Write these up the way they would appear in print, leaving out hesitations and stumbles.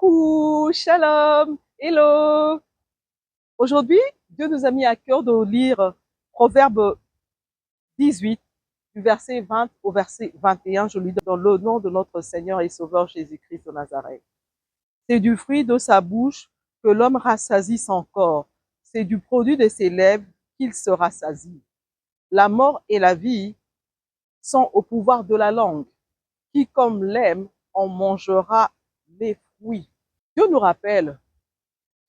Coucou, shalom, hello. Aujourd'hui, Dieu nous a mis à cœur de lire Proverbe 18, du verset 20 au verset 21. Je lis dans le nom de notre Seigneur et Sauveur Jésus-Christ de Nazareth. C'est du fruit de sa bouche que l'homme rassasie son corps. C'est du produit de ses lèvres qu'il se rassasie. La mort et la vie sont au pouvoir de la langue. Qui comme l'aime en mangera les fruits. Dieu nous rappelle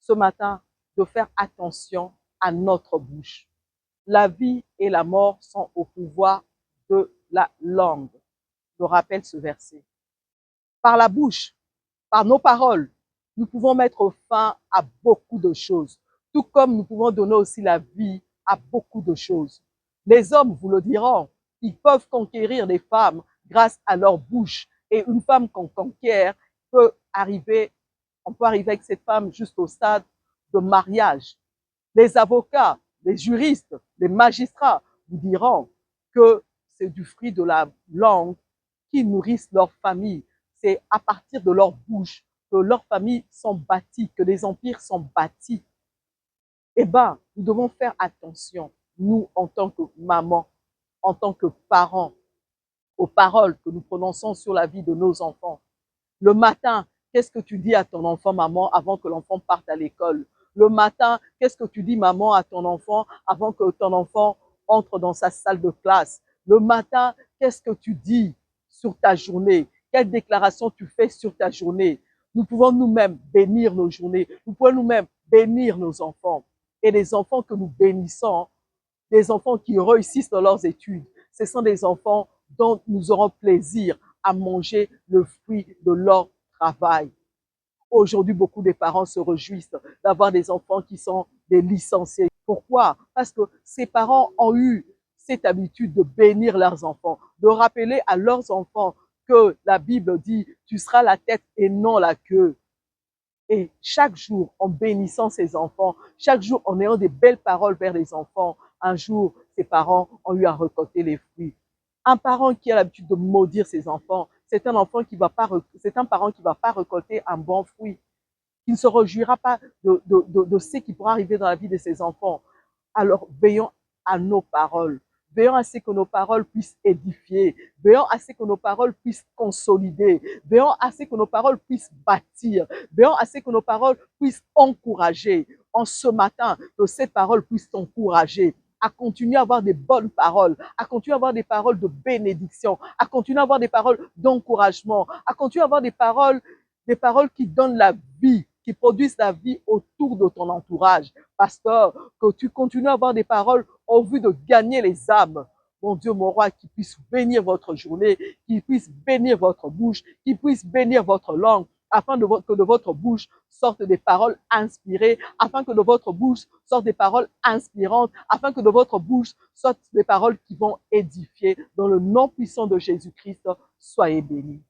ce matin de faire attention à notre bouche. La vie et la mort sont au pouvoir de la langue. Nous rappelle ce verset. Par la bouche, par nos paroles, nous pouvons mettre fin à beaucoup de choses, tout comme nous pouvons donner aussi la vie à beaucoup de choses. Les hommes vous le diront, ils peuvent conquérir des femmes grâce à leur bouche. Et une femme qu'on conquiert peut arriver, on peut arriver avec cette femme jusqu'au stade de mariage. Les avocats, les juristes, les magistrats vous diront que c'est du fruit de la langue qui nourrissent leur famille. C'est à partir de leur bouche que leurs familles sont bâties, que les empires sont bâtis. Eh bien, nous devons faire attention, nous, en tant que maman, en tant que parents, aux paroles que nous prononçons sur la vie de nos enfants. Le matin, qu'est-ce que tu dis à ton enfant, maman, avant que l'enfant parte à l'école? Le matin, qu'est-ce que tu dis, maman, à ton enfant, avant que ton enfant entre dans sa salle de classe? Le matin, qu'est-ce que tu dis sur ta journée? Quelle déclaration tu fais sur ta journée? Nous pouvons nous-mêmes bénir nos journées. Nous pouvons nous-mêmes bénir nos enfants. Et les enfants que nous bénissons, des enfants qui réussissent dans leurs études, ce sont des enfants dont nous aurons plaisir à manger le fruit de leur travail. Aujourd'hui, beaucoup de parents se réjouissent d'avoir des enfants qui sont des licenciés. Pourquoi? Parce que ces parents ont eu cette habitude de bénir leurs enfants, de rappeler à leurs enfants que la Bible dit « tu seras la tête et non la queue ». Et chaque jour, en bénissant ses enfants, chaque jour, en ayant des belles paroles vers les enfants, un jour, ses parents ont eu à récolter les fruits. Un parent qui a l'habitude de maudire ses enfants, c'est un enfant qui va pas, c'est un parent qui va pas récolter un bon fruit, qui ne se réjouira pas de ce qui pourra arriver dans la vie de ses enfants. Alors, veillons à nos paroles. Veillons à ce que nos paroles puissent édifier. Veillons à ce que nos paroles puissent consolider. Veillons à ce que nos paroles puissent bâtir. Veillons à ce que nos paroles puissent encourager. En ce matin, que ces paroles puissent t'encourager à continuer à avoir des bonnes paroles, à continuer à avoir des paroles de bénédiction, à continuer à avoir des paroles d'encouragement, à continuer à avoir des paroles qui donnent la vie, qui produisent la vie autour de ton entourage. Pasteur, que tu continues à avoir des paroles en vue de gagner les âmes. Mon Dieu, mon roi, qui puisse bénir votre journée, qui puisse bénir votre bouche, qui puisse bénir votre langue, afin que de votre bouche sortent des paroles inspirées, afin que de votre bouche sortent des paroles inspirantes, afin que de votre bouche sortent des paroles qui vont édifier. Dans le nom puissant de Jésus-Christ, soyez bénis.